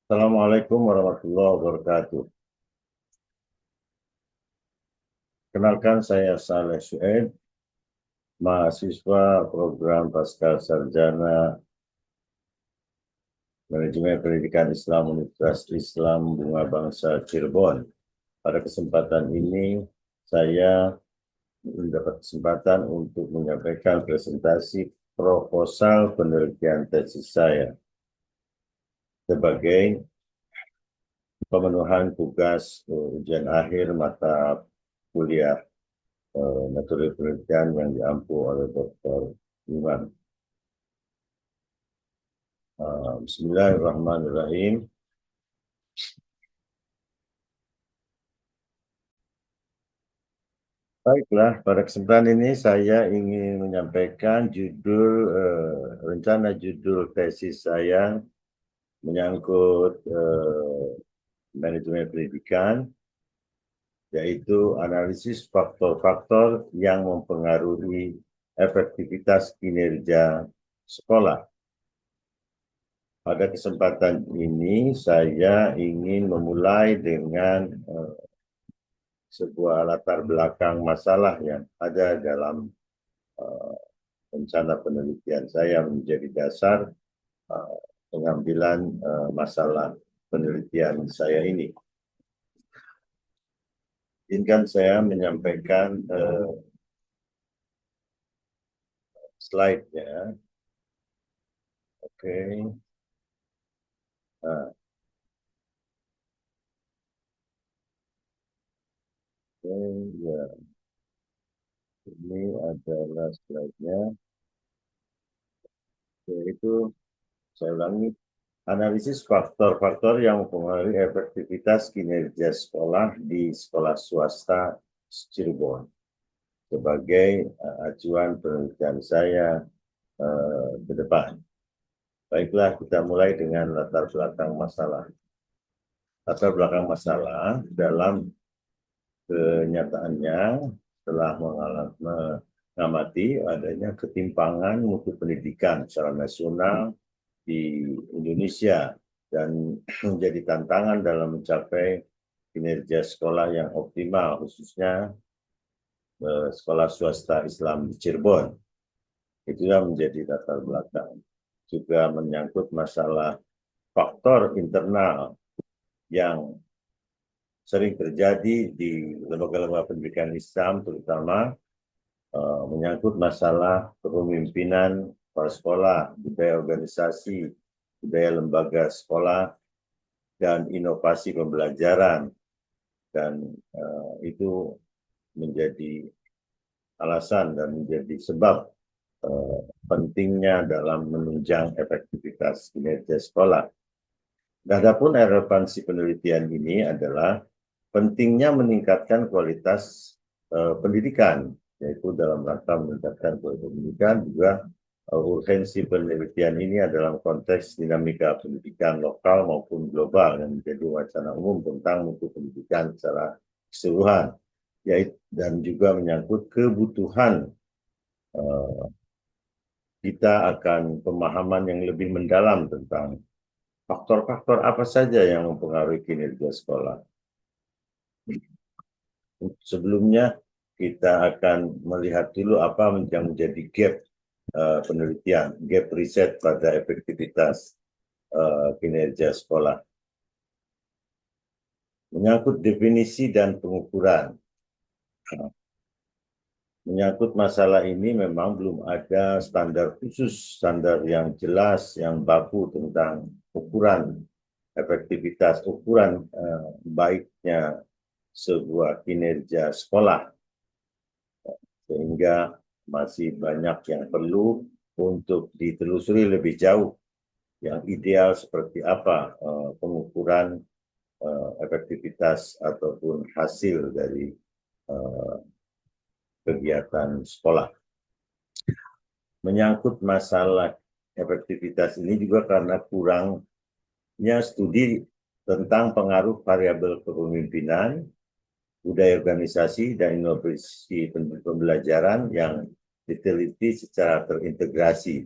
Assalamualaikum warahmatullahi wabarakatuh. Kenalkan saya Saleh Syuaib, mahasiswa program Pasca Sarjana Manajemen Pendidikan Islam Universitas Islam Bunga Bangsa Cirebon. Pada kesempatan ini saya mendapat kesempatan untuk menyampaikan presentasi proposal penelitian tesis saya sebagai pemenuhan tugas ujian akhir mata kuliah metode penelitian yang diampu oleh Dr. Iman. Bismillahirrahmanirrahim. Baiklah, pada kesempatan ini saya ingin menyampaikan rencana judul tesis saya menyangkut manajemen pendidikan, yaitu analisis faktor-faktor yang mempengaruhi efektivitas kinerja sekolah. Pada kesempatan ini saya ingin memulai dengan sebuah latar belakang masalah yang ada dalam uh, rencana penelitian saya menjadi dasar uh, pengambilan masalah penelitian saya ini. Izinkan saya menyampaikan slide-nya. Oke. Nah, ya, ini adalah slide-nya. Yaitu, saya ulangi, analisis faktor-faktor yang mempengaruhi efektivitas kinerja sekolah di sekolah swasta Cirebon sebagai acuan penelitian saya ke depan. Baiklah, kita mulai dengan latar belakang masalah. Latar belakang masalah dalam kenyataannya setelah mengamati adanya ketimpangan mutu pendidikan secara nasional di Indonesia dan menjadi tantangan dalam mencapai kinerja sekolah yang optimal, khususnya sekolah swasta Islam di Cirebon. Itulah menjadi latar belakang. Juga menyangkut masalah faktor internal yang sering terjadi di lembaga-lembaga pendidikan Islam, terutama menyangkut masalah kepemimpinan para sekolah, budaya organisasi, budaya lembaga sekolah, dan inovasi pembelajaran. Dan itu menjadi alasan dan menjadi sebab pentingnya dalam menunjang efektivitas kinerja sekolah. Adapun relevansi penelitian ini adalah pentingnya meningkatkan kualitas pendidikan, yaitu dalam rangka meningkatkan kualitas pendidikan. Juga urgensi penelitian ini adalah konteks dinamika pendidikan lokal maupun global yang menjadi wacana umum tentang mutu pendidikan secara keseluruhan, yaitu dan juga menyangkut kebutuhan kita akan pemahaman yang lebih mendalam tentang faktor-faktor apa saja yang mempengaruhi kinerja sekolah. Sebelumnya kita akan melihat dulu apa yang menjadi gap penelitian, gap riset pada efektivitas kinerja sekolah. Menyangkut definisi dan pengukuran. Menyangkut masalah ini memang belum ada standar khusus, standar yang jelas, yang baku tentang ukuran efektivitas, ukuran baiknya sebuah kinerja sekolah. Sehingga masih banyak yang perlu untuk ditelusuri lebih jauh. Yang ideal seperti apa pengukuran efektivitas ataupun hasil dari kegiatan sekolah. Menyangkut masalah efektivitas ini juga karena kurangnya studi tentang pengaruh variabel kepemimpinan, budaya organisasi, dan inovasi pembelajaran yang diteliti secara terintegrasi.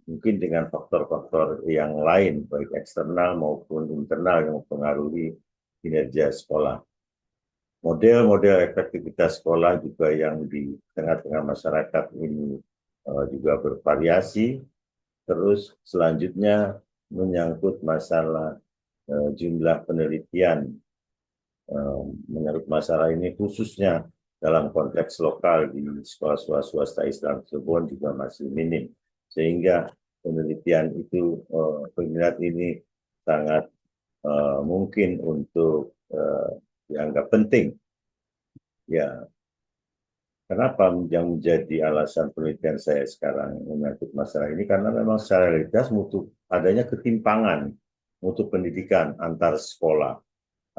mungkin dengan faktor-faktor yang lain, baik eksternal maupun internal yang mempengaruhi kinerja sekolah. Model-model efektivitas sekolah juga yang di tengah-tengah masyarakat ini juga bervariasi. Terus selanjutnya menyangkut masalah jumlah penelitian. Menurut masalah ini khususnya dalam konteks lokal di sekolah-sekolah swasta Islam Cirebon juga masih minim. Sehingga penelitian itu, penelitian ini sangat mungkin untuk dianggap penting. Ya, kenapa yang menjadi alasan penelitian saya sekarang menyangkut masalah ini? Karena memang secara realitas mutu adanya ketimpangan mutu pendidikan antar sekolah.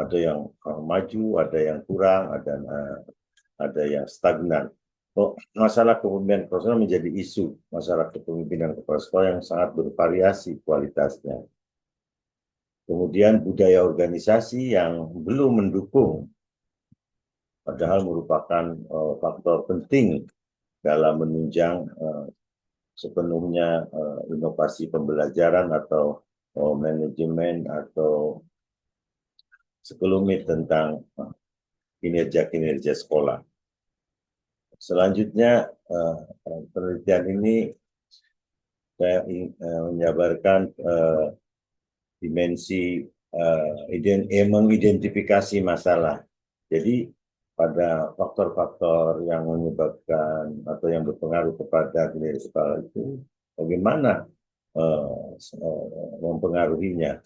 Ada yang maju, ada yang kurang, ada yang stagnan. Masalah kepemimpinan kepala sekolah menjadi isu. Masalah kepemimpinan kepala sekolah yang sangat bervariasi kualitasnya. Kemudian budaya organisasi yang belum mendukung, padahal merupakan faktor penting dalam menunjang sepenuhnya inovasi pembelajaran atau manajemen atau sekelumit tentang kinerja-kinerja sekolah. Selanjutnya, penelitian ini saya menjabarkan dimensi mengidentifikasi masalah. Jadi pada faktor-faktor yang menyebabkan atau yang berpengaruh kepada kinerja sekolah itu, bagaimana mempengaruhinya,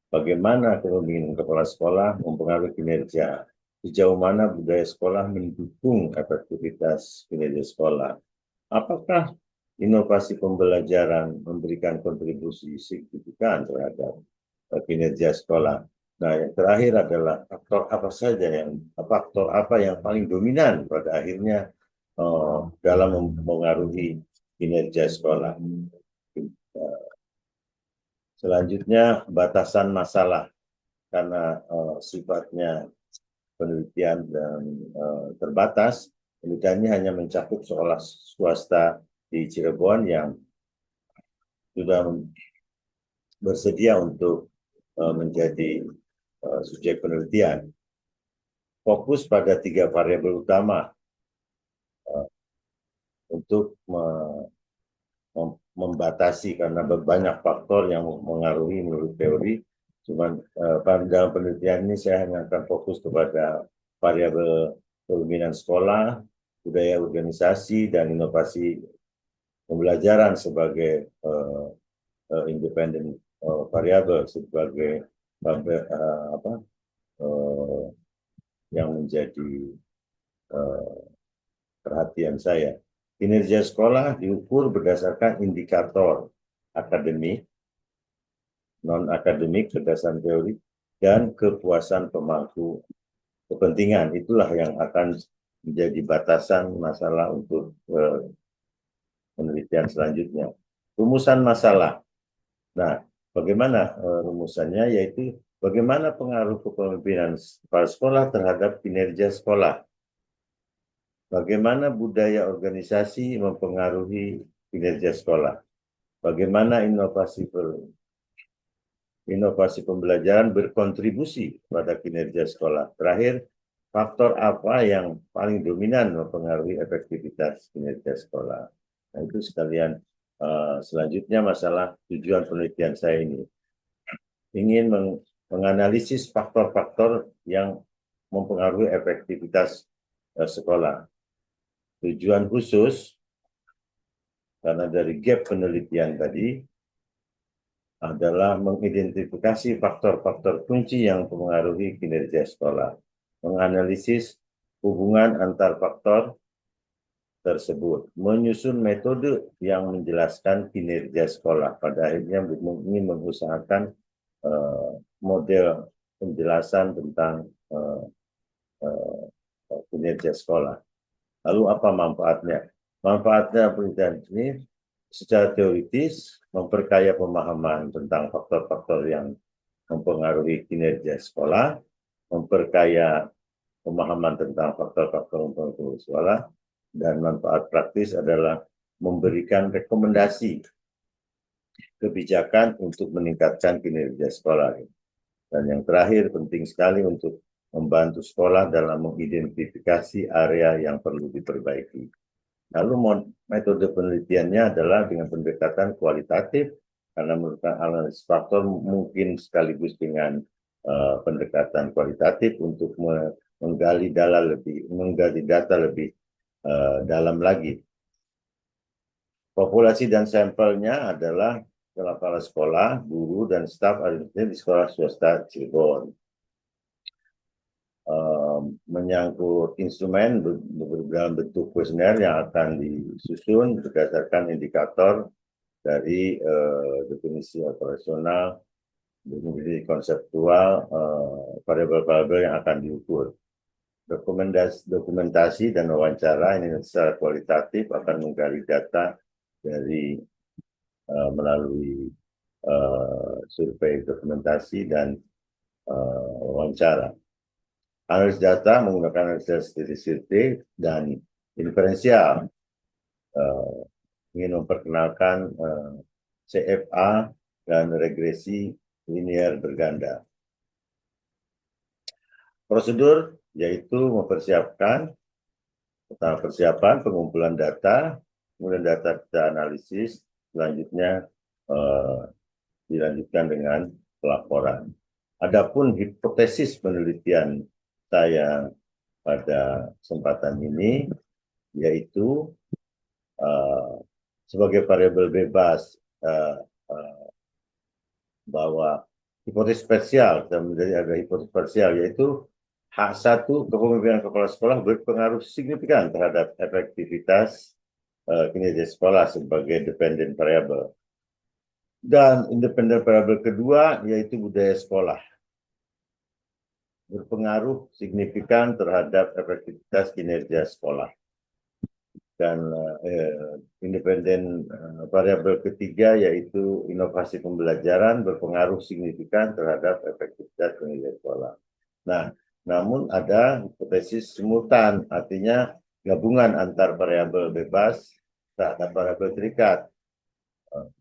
bagaimana kepemimpinan kepala sekolah mempengaruhi kinerja, sejauh mana budaya sekolah mendukung efektivitas kinerja sekolah, apakah inovasi pembelajaran memberikan kontribusi signifikan terhadap kinerja sekolah. Nah, yang terakhir adalah faktor apa yang paling dominan pada akhirnya dalam mempengaruhi kinerja sekolah. Selanjutnya, batasan masalah, karena sifatnya penelitian dan terbatas, penelitiannya hanya mencakup sekolah swasta di Cirebon yang sudah bersedia untuk menjadi subjek penelitian. Fokus pada 3 variabel utama untuk membatasi, karena banyak faktor yang mengaruhi menurut teori. Cuman dalam penelitian ini saya hanya akan fokus kepada variabel kepemimpinan sekolah, budaya organisasi, dan inovasi pembelajaran sebagai independent variabel, sebagai yang menjadi perhatian saya. Kinerja sekolah diukur berdasarkan indikator akademik, non-akademik berdasarkan teori, dan kepuasan pemangku kepentingan. Itulah yang akan menjadi batasan masalah untuk penelitian selanjutnya. Rumusan masalah. Nah, bagaimana rumusannya? Yaitu bagaimana pengaruh kepemimpinan kepala sekolah terhadap kinerja sekolah. Bagaimana budaya organisasi mempengaruhi kinerja sekolah. Bagaimana inovasi pembelajaran berkontribusi pada kinerja sekolah. Terakhir, faktor apa yang paling dominan mempengaruhi efektivitas kinerja sekolah. Nah, itu sekalian selanjutnya masalah tujuan penelitian saya ini. Ingin menganalisis faktor-faktor yang mempengaruhi efektivitas sekolah. Tujuan khusus, karena dari gap penelitian tadi, adalah mengidentifikasi faktor-faktor kunci yang mempengaruhi kinerja sekolah. Menganalisis hubungan antar faktor tersebut. Menyusun metode yang menjelaskan kinerja sekolah. Pada akhirnya ingin mengusahakan model penjelasan tentang kinerja sekolah. Lalu apa manfaatnya? Manfaatnya penelitian ini secara teoritis memperkaya pemahaman tentang faktor-faktor yang mempengaruhi kinerja sekolah, memperkaya pemahaman tentang faktor-faktor mempengaruhi sekolah, dan manfaat praktis adalah memberikan rekomendasi kebijakan untuk meningkatkan kinerja sekolah. Dan yang terakhir, penting sekali untuk membantu sekolah dalam mengidentifikasi area yang perlu diperbaiki. Lalu metode penelitiannya adalah dengan pendekatan kualitatif, karena merupakan analisis faktor mungkin sekaligus dengan pendekatan kualitatif untuk menggali data lebih dalam lagi. Populasi dan sampelnya adalah kepala sekolah, guru, dan staf administrasi di sekolah swasta Cirebon. Menyangkut instrumen dalam bentuk kuesioner yang akan disusun berdasarkan indikator dari definisi operasional, definisi konseptual, variabel-variabel yang akan diukur. Dokumentasi dan wawancara ini secara kualitatif akan menggali data dari melalui survei dokumentasi dan wawancara. Analisis data menggunakan analisis statistik dan inferensial. Ingin memperkenalkan CFA dan regresi linear berganda. Prosedur yaitu mempersiapkan persiapan pengumpulan data, kemudian data kita analisis, selanjutnya dilanjutkan dengan pelaporan. Adapun hipotesis penelitian saya pada kesempatan ini yaitu sebagai variabel bebas bahwa hipotesis parsial, kita menjadi ada hipotesis parsial yaitu H1 kepemimpinan kepala sekolah berpengaruh signifikan terhadap efektivitas kinerja sekolah sebagai dependent variable. Dan independent variable kedua yaitu budaya sekolah berpengaruh signifikan terhadap efektivitas kinerja sekolah. Dan independen variabel ketiga yaitu inovasi pembelajaran berpengaruh signifikan terhadap efektivitas kinerja sekolah. Nah, namun ada hipotesis simultan, artinya gabungan antar variabel bebas terhadap variabel terikat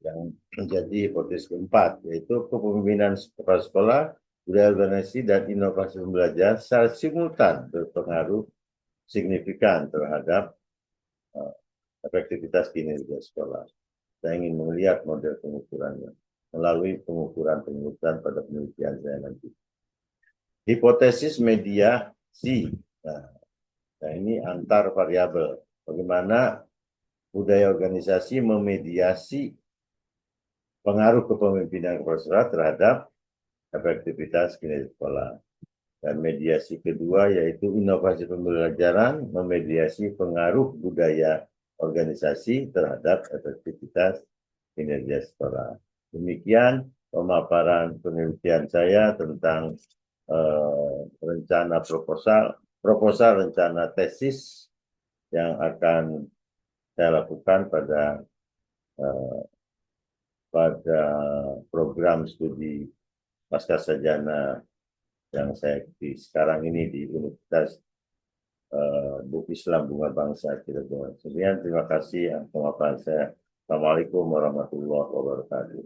yang menjadi hipotesis keempat, yaitu kepemimpinan kepala sekolah, budaya organisasi, dan inovasi pembelajaran secara simultan berpengaruh signifikan terhadap efektivitas kinerja sekolah. Saya ingin melihat model pengukurannya melalui pengukuran pada penelitian saya nanti. Hipotesis mediasi. Nah, ini antar variabel. Bagaimana budaya organisasi memediasi pengaruh kepemimpinan kepala sekolah terhadap efektivitas kinerja sekolah. Dan mediasi kedua yaitu inovasi pembelajaran memediasi pengaruh budaya organisasi terhadap efektivitas kinerja sekolah. Demikian pemaparan penelitian saya tentang rencana proposal rencana tesis yang akan saya lakukan pada program studi pascasarjana yang saya ikuti sekarang ini di Universitas Islam Bunga Bangsa Cirebon. Sekian, terima kasih pemaparan saya. Assalamualaikum warahmatullahi wabarakatuh.